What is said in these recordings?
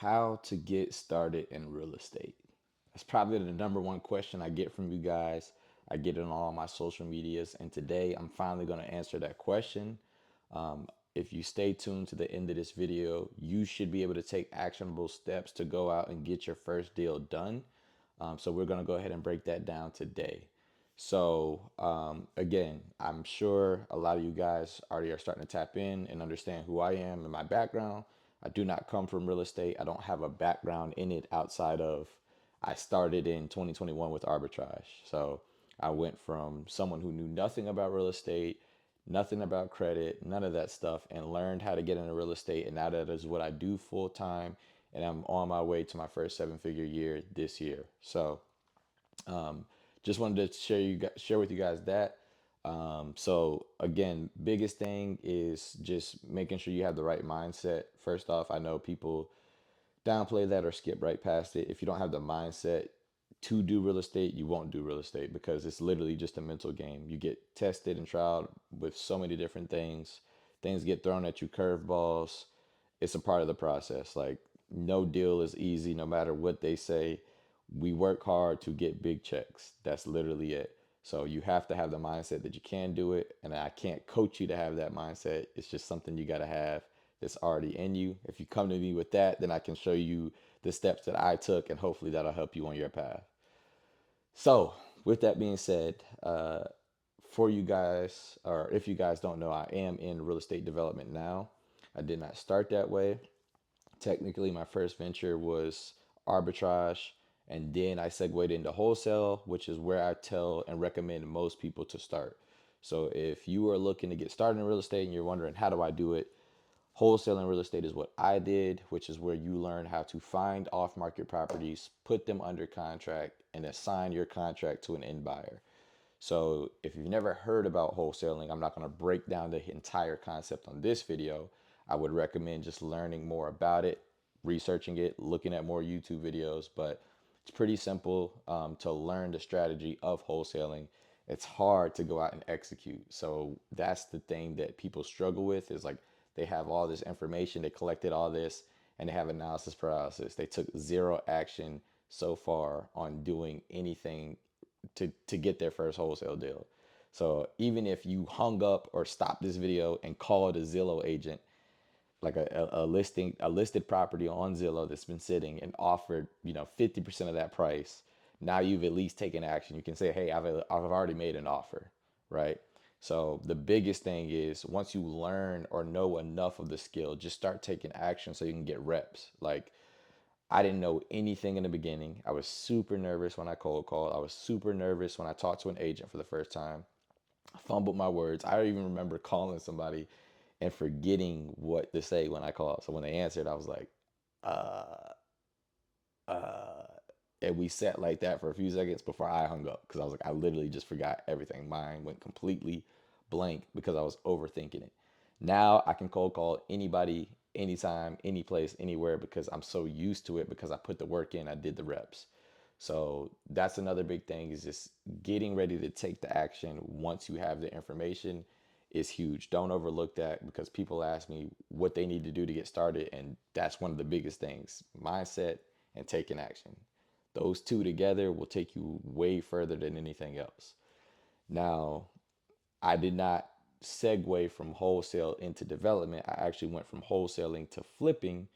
How to get started in real estate. That's probably the number one question I get from you guys. I get it on all my social medias, and today I'm finally going to answer that question. If you stay tuned to the end of this video, you should be able to take actionable steps to go out and get your first deal done. So we're going to go ahead and break that down today. Again, I'm sure a lot of you guys already are starting to tap in and understand who I am and my background. I do not come from real estate. I don't have a background in it outside of I started in 2021 with arbitrage. So I went from someone who knew nothing about real estate, nothing about credit, none of that stuff, and learned how to get into real estate. And now that is what I do full time. And I'm on my way to my first seven-figure year this year. Just wanted to share with you guys that. So again, biggest thing is just making sure you have the right mindset. First off, I know people downplay that or skip right past it. If you don't have the mindset to do real estate, you won't do real estate because it's literally just a mental game. You get tested and trialed with so many different things. Things get thrown at you, curveballs. It's a part of the process. Like, no deal is easy, no matter what they say. We work hard to get big checks. That's literally it. So you have to have the mindset that you can do it, and I can't coach you to have that mindset. It's just something you got to have that's already in you. If you come to me with that, then I can show you the steps that I took, and hopefully that'll help you on your path. So, with that being said, for you guys, or if you guys don't know, I am in real estate development now. I did not start that way. Technically, my first venture was arbitrage, and then I segued into wholesale, which is where I tell and recommend most people to start. So, if you are looking to get started in real estate and you're wondering, how do I do it? Wholesaling real estate is what I did, which is where you learn how to find off market properties, put them under contract, and assign your contract to an end buyer. So, if you've never heard about wholesaling, I'm not going to break down the entire concept on this video. I would recommend just learning more about it, researching it, looking at more YouTube videos. But it's pretty simple to learn the strategy of wholesaling. It's hard to go out and execute. So that's the thing that people struggle with, is like they have all this information, they collected all this, and they have analysis paralysis. They took zero action so far on doing anything to get their first wholesale deal. So even if you hung up or stopped this video and called a Zillow agent, like a listed property on Zillow that's been sitting, and offered 50% of that price, now you've at least taken action. You can say, hey, I've already made an offer, right? So the biggest thing is, once you learn or know enough of the skill, just start taking action so you can get reps. Like, I didn't know anything in the beginning. I was super nervous when I cold called. I was super nervous when I talked to an agent for the first time. I fumbled my words. I even remember calling somebody and forgetting what to say when I called. So when they answered, I was like, uh, uh, and we sat like that for a few seconds before I hung up, because I was like, I literally just forgot everything. Mine went completely blank because I was overthinking it. Now I can cold call anybody, anytime, any place, anywhere, because I'm so used to it, because I put the work in, I did the reps. So that's another big thing, is just getting ready to take the action once you have the information is huge. Don't overlook that, because people ask me what they need to do to get started, and that's one of the biggest things: mindset and taking action. Those two together will take you way further than anything else. Now, I did not segue from wholesale into development. I actually went from wholesaling to flipping.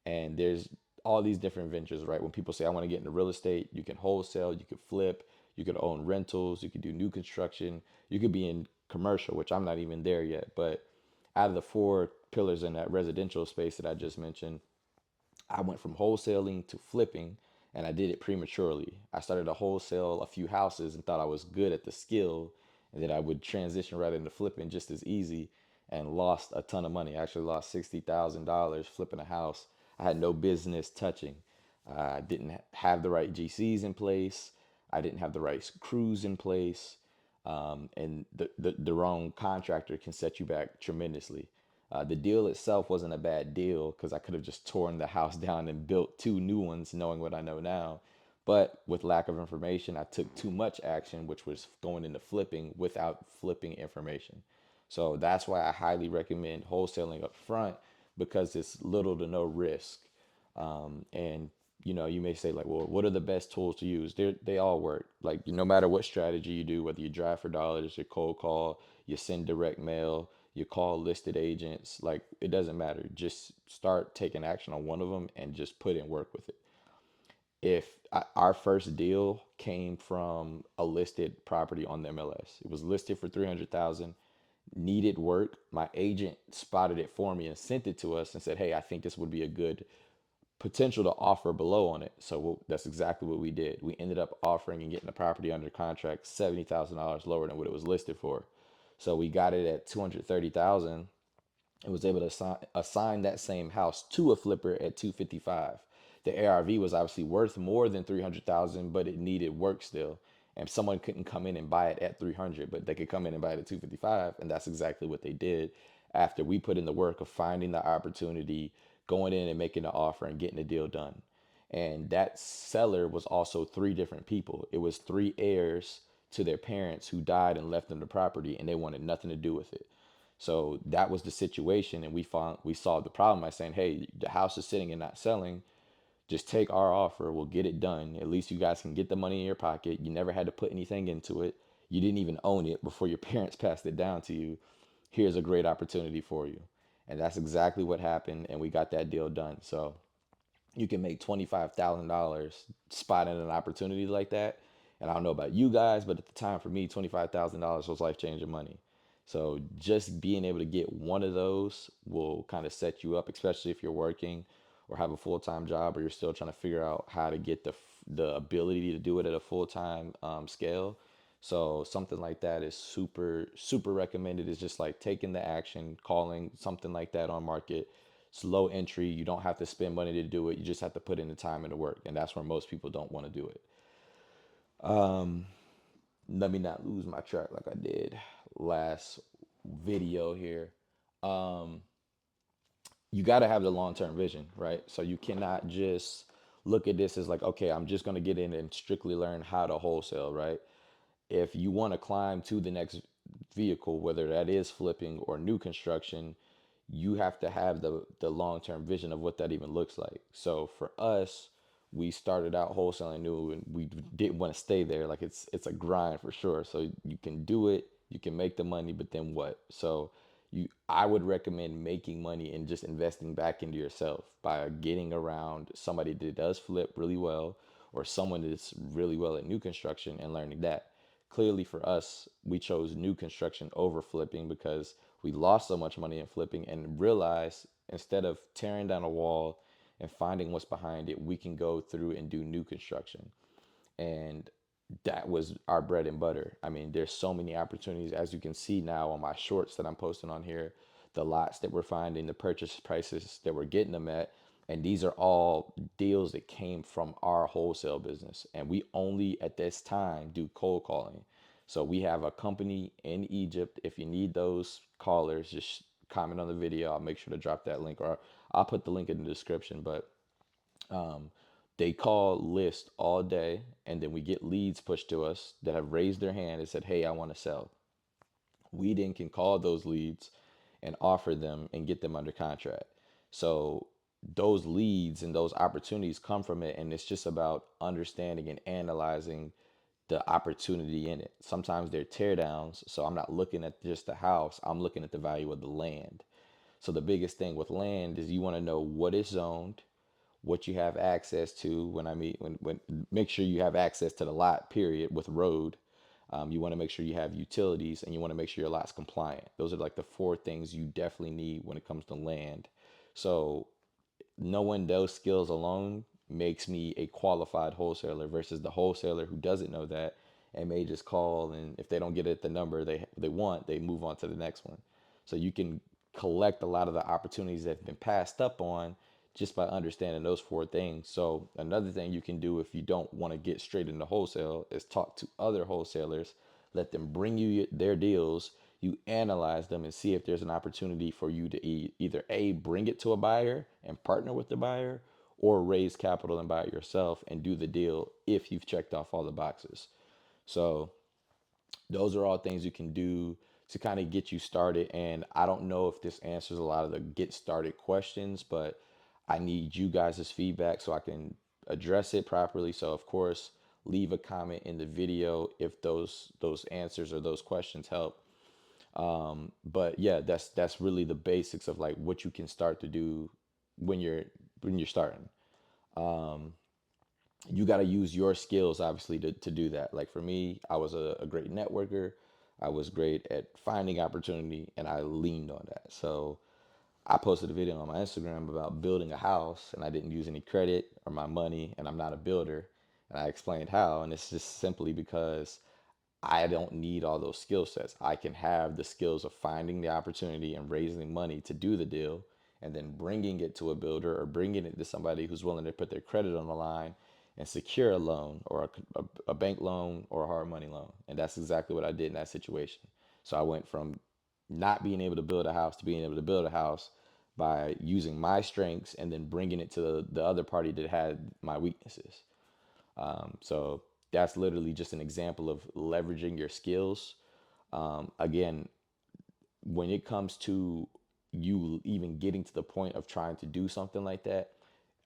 And there's all these different ventures, right? When people say, I want to get into real estate, you can wholesale, you could flip, you could own rentals, you could do new construction, you could be in commercial, which I'm not even there yet. But out of the four pillars in that residential space that I just mentioned, I went from wholesaling to flipping, and I did it prematurely. I started to wholesale a few houses and thought I was good at the skill, and that I would transition right into flipping just as easy, and lost a ton of money. I actually lost $60,000 flipping a house I had no business touching. I didn't have the right GCs in place. I didn't have the right crews in place. And the wrong contractor can set you back tremendously. The deal itself wasn't a bad deal, because I could have just torn the house down and built two new ones, knowing what I know now. But with lack of information, I took too much action, which was going into flipping without flipping information. So that's why I highly recommend wholesaling up front, because it's little to no risk. And you may say like, well, what are the best tools to use? They all work. Like no matter what strategy you do, whether you drive for dollars, you cold call, you send direct mail, you call listed agents, like it doesn't matter. Just start taking action on one of them and just put in work with it. Our first deal came from a listed property on the MLS. It was listed for 300,000, needed work. My agent spotted it for me and sent it to us and said, "Hey, I think this would be a good potential to offer below on it." So that's exactly what we did. We ended up offering and getting the property under contract $70,000 lower than what it was listed for. So we got it at 230,000 and was able to assign that same house to a flipper at 255. The ARV was obviously worth more than 300,000, but it needed work still. And someone couldn't come in and buy it at 300, but they could come in and buy it at 255, and that's exactly what they did after we put in the work of finding the opportunity, going in and making the offer and getting the deal done. And that seller was also three different people. It was three heirs to their parents who died and left them the property, and they wanted nothing to do with it. So that was the situation, and we solved the problem by saying, "Hey, the house is sitting and not selling. Just take our offer. We'll get it done. At least you guys can get the money in your pocket. You never had to put anything into it. You didn't even own it before your parents passed it down to you. Here's a great opportunity for you." And that's exactly what happened, and we got that deal done. So you can make $25,000 spotting an opportunity like that. And I don't know about you guys, but at the time for me, $25,000 was life changing money. So just being able to get one of those will kind of set you up, especially if you're working or have a full time job, or you're still trying to figure out how to get the ability to do it at a full time scale. So something like that is super recommended. It's just like taking the action, calling something like that on market. It's low entry. You don't have to spend money to do it. You just have to put in the time and the work, and that's where most people don't want to do it. Let me not lose my track like I did last video here. You got to have the long-term vision, right? So you cannot just look at this as like, okay, I'm just going to get in and strictly learn how to wholesale, right? If you want to climb to the next vehicle, whether that is flipping or new construction, you have to have the long term vision of what that even looks like. So for us, we started out wholesaling new, and we didn't want to stay there. Like it's a grind for sure. So you can do it, you can make the money, but then what? So I would recommend making money and just investing back into yourself by getting around somebody that does flip really well, or someone that's really well at new construction and learning that. Clearly for us, we chose new construction over flipping because we lost so much money in flipping and realized instead of tearing down a wall and finding what's behind it, we can go through and do new construction. And that was our bread and butter. I mean, there's so many opportunities, as you can see now on my shorts that I'm posting on here, the lots that we're finding, the purchase prices that we're getting them at. And these are all deals that came from our wholesale business. And we only at this time do cold calling. So we have a company in Egypt. If you need those callers, just comment on the video. I'll make sure to drop that link, or I'll put the link in the description. But they call list all day, and then we get leads pushed to us that have raised their hand and said, "Hey, I want to sell." We then can call those leads and offer them and get them under contract. So those leads and those opportunities come from it, and it's just about understanding and analyzing the opportunity in it. Sometimes they're tear downs, so I'm not looking at just the house, I'm looking at the value of the land. So the biggest thing with land is you want to know what is zoned, what you have access to. When I mean, when make sure you have access to the lot, period, with road. You want to make sure you have utilities, and you want to make sure your lot's compliant. Those are like the four things you definitely need when it comes to land. So knowing those skills alone makes me a qualified wholesaler versus the wholesaler who doesn't know that and may just call, and if they don't get it the number they want, they move on to the next one. So you can collect a lot of the opportunities that have been passed up on just by understanding those four things. So another thing you can do if you don't want to get straight into wholesale is talk to other wholesalers, let them bring you their deals, you analyze them and see if there's an opportunity for you to either A, bring it to a buyer and partner with the buyer, or raise capital and buy it yourself and do the deal if you've checked off all the boxes. So those are all things you can do to kind of get you started. And I don't know if this answers a lot of the get started questions, but I need you guys' feedback so I can address it properly. So of course, leave a comment in the video if those answers or those questions help. But yeah, that's really the basics of like what you can start to do when you're starting. You got to use your skills obviously to do that. Like for me, I was a great networker. I was great at finding opportunity and I leaned on that. So I posted a video on my Instagram about building a house and I didn't use any credit or my money and I'm not a builder. And I explained how, and it's just simply because I don't need all those skill sets. I can have the skills of finding the opportunity and raising money to do the deal and then bringing it to a builder or bringing it to somebody who's willing to put their credit on the line and secure a loan or a bank loan or a hard money loan. And that's exactly what I did in that situation. So I went from not being able to build a house to being able to build a house by using my strengths and then bringing it to the other party that had my weaknesses. So that's literally just an example of leveraging your skills. Again, when it comes to you even getting to the point of trying to do something like that,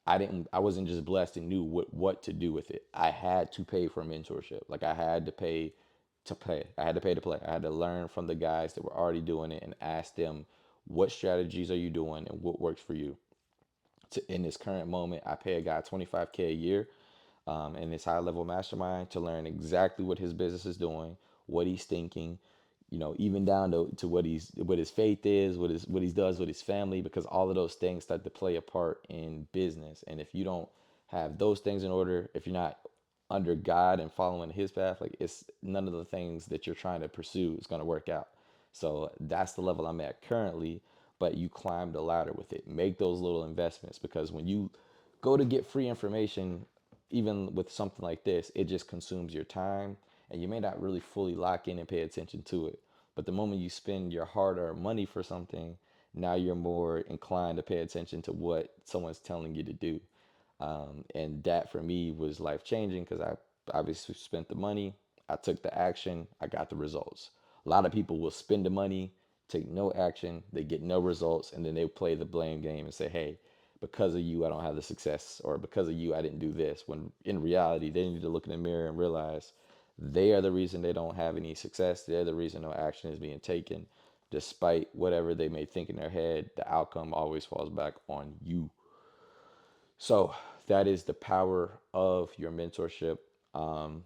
I wasn't just blessed and knew what to do with it. I had to pay for mentorship. Like I had to pay to play. I had to pay to play. I had to learn from the guys that were already doing it and ask them what strategies are you doing and what works for you. In this current moment, I pay a guy 25K a year in this high level mastermind to learn exactly what his business is doing, what he's thinking, even down to what his faith is, what he does with his family, because all of those things start to play a part in business. And if you don't have those things in order, if you're not under God and following his path, like it's none of the things that you're trying to pursue is going to work out. So that's the level I'm at currently, but you climb the ladder with it. Make those little investments because when you go to get free information, even with something like this, it just consumes your time and you may not really fully lock in and pay attention to it. But the moment you spend your hard earned money for something, now you're more inclined to pay attention to what someone's telling you to do. And that for me was life changing because I obviously spent the money, I took the action, I got the results. A lot of people will spend the money, take no action, they get no results, and then they play the blame game and say, hey, because of you, I don't have the success, or because of you, I didn't do this. When in reality, they need to look in the mirror and realize they are the reason they don't have any success. They're the reason no action is being taken. Despite whatever they may think in their head, the outcome always falls back on you. So that is the power of your mentorship, or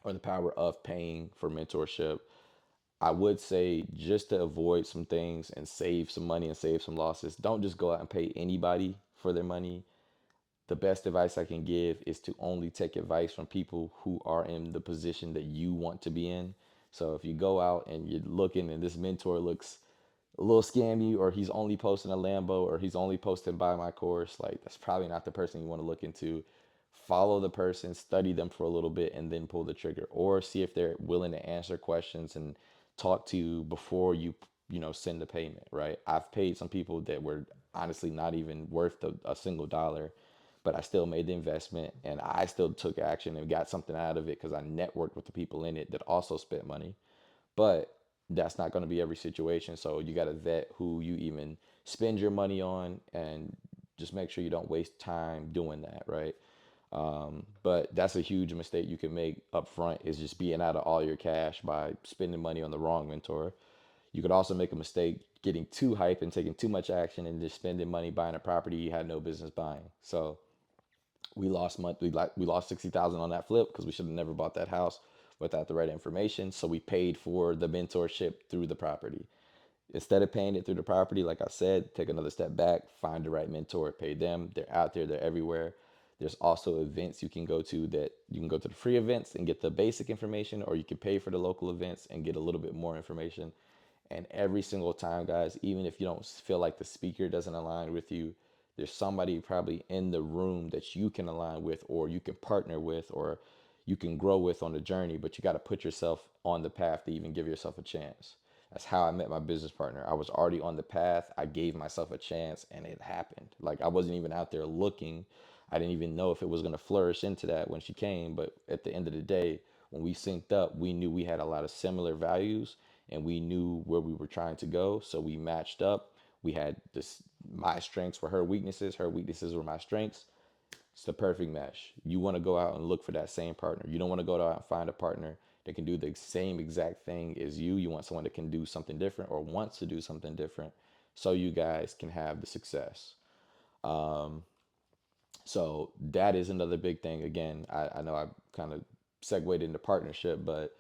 the power of paying for mentorship. I would say just to avoid some things and save some money and save some losses, don't just go out and pay anybody for their money. The best advice I can give is to only take advice from people who are in the position that you want to be in. So if you go out and you're looking and this mentor looks a little scammy, or he's only posting a Lambo, or he's only posting buy my course, like that's probably not the person you want to look into. Follow the person, study them for a little bit, and then pull the trigger, or see if they're willing to answer questions and talk to you before you send the payment. Right? I've paid some people that were honestly not even worth a single dollar, but I still made the investment and I still took action and got something out of it because I networked with the people in it that also spent money. But that's not going to be every situation. So you got to vet who you even spend your money on and just make sure you don't waste time doing that, right? But that's a huge mistake you can make up front is just being out of all your cash by spending money on the wrong mentor. You could also make a mistake getting too hype and taking too much action and just spending money buying a property you had no business buying. So we lost money. We lost 60,000 on that flip because we should have never bought that house without the right information. So we paid for the mentorship through the property. Instead of paying it through the property, like I said, take another step back, find the right mentor, pay them. They're out there, they're everywhere. There's also events you can go to that you can go to the free events and get the basic information, or you can pay for the local events and get a little bit more information. And every single time, guys, even if you don't feel like the speaker doesn't align with you, there's somebody probably in the room that you can align with, or you can partner with, or you can grow with on the journey. But you got to put yourself on the path to even give yourself a chance. That's how I met my business partner. I was already on the path. I gave myself a chance and it happened. Like I wasn't even out there looking. I didn't even know if it was going to flourish into that when she came. But at the end of the day, when we synced up, we knew we had a lot of similar values and we knew where we were trying to go. So we matched up. We had this, my strengths were her weaknesses were my strengths. It's the perfect mesh. You want to go out and look for that same partner. You don't want to go out and find a partner that can do the same exact thing as you. You want someone that can do something different or wants to do something different so you guys can have the success. So that is another big thing. Again, I know I kind of segued into partnership, but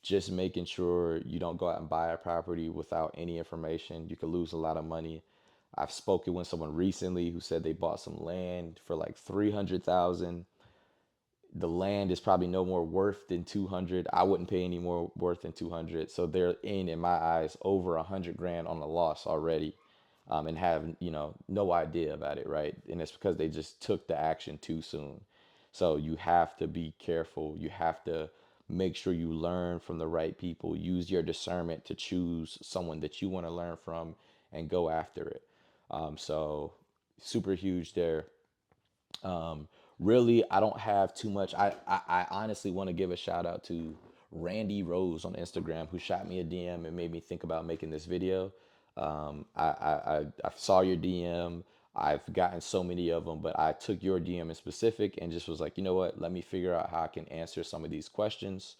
just making sure you don't go out and buy a property without any information. You could lose a lot of money. I've spoken with someone recently who said they bought some land for like 300,000. The land is probably no more worth than 200. I wouldn't pay any more worth than 200. So they're in my eyes, over 100 grand on the loss already, and have no idea about it, right? And it's because they just took the action too soon. So you have to be careful. You have to make sure you learn from the right people. Use your discernment to choose someone that you want to learn from and go after it. So super huge there. Really, I don't have too much. I honestly want to give a shout out to Randy Rose on Instagram, who shot me a DM and made me think about making this video. I saw your DM. I've gotten so many of them, but I took your DM in specific and just was like, you know what? Let me figure out how I can answer some of these questions,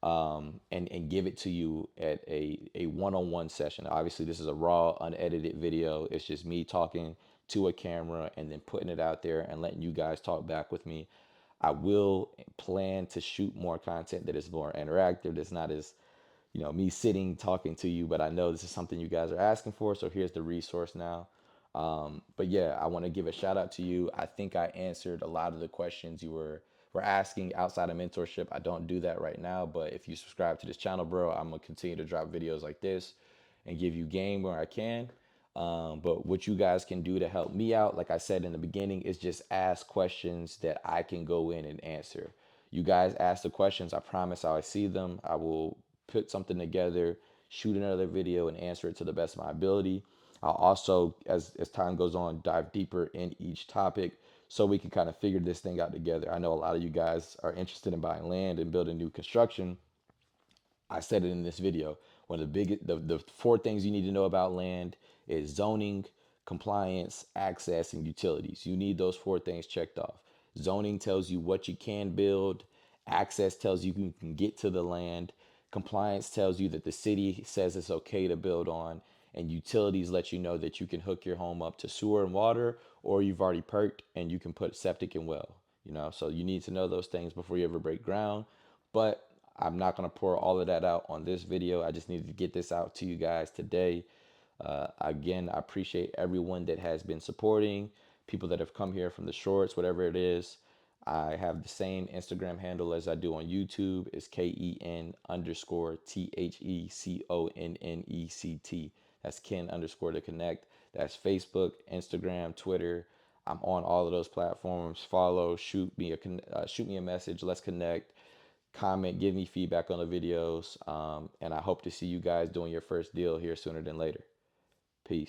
and give it to you at a one-on-one session. Obviously, this is a raw, unedited video. It's just me talking to a camera and then putting it out there and letting you guys talk back with me. I will plan to shoot more content that is more interactive, that's not as, me sitting talking to you, but I know this is something you guys are asking for, so here's the resource now. But yeah, I want to give a shout out to you. I think I answered a lot of the questions you were asking outside of mentorship. I don't do that right now, but if you subscribe to this channel, bro, I'm gonna continue to drop videos like this and give you game where I can. But what you guys can do to help me out, like I said in the beginning, is just ask questions that I can go in and answer. You guys ask the questions. I promise I see them. I will put something together, shoot another video, and answer it to the best of my ability. I'll also, as time goes on, dive deeper in each topic so we can kind of figure this thing out together. I know a lot of you guys are interested in buying land and building new construction. I said it in this video. One of the the four things you need to know about land is zoning, compliance, access, and utilities. You need those four things checked off. Zoning tells you what you can build. Access tells you you can get to the land. Compliance tells you that the city says it's okay to build on. And utilities let you know that you can hook your home up to sewer and water, or you've already perked and you can put septic and well. So you need to know those things before you ever break ground. But I'm not going to pour all of that out on this video. I just needed to get this out to you guys today. Again, I appreciate everyone that has been supporting, people that have come here from the shorts, whatever it is. I have the same Instagram handle as I do on YouTube. It's KEN_THECONNECT. That's Ken underscore to connect. That's Facebook, Instagram, Twitter. I'm on all of those platforms. Follow, shoot me a message. Let's connect. Comment, give me feedback on the videos, and I hope to see you guys doing your first deal here sooner than later.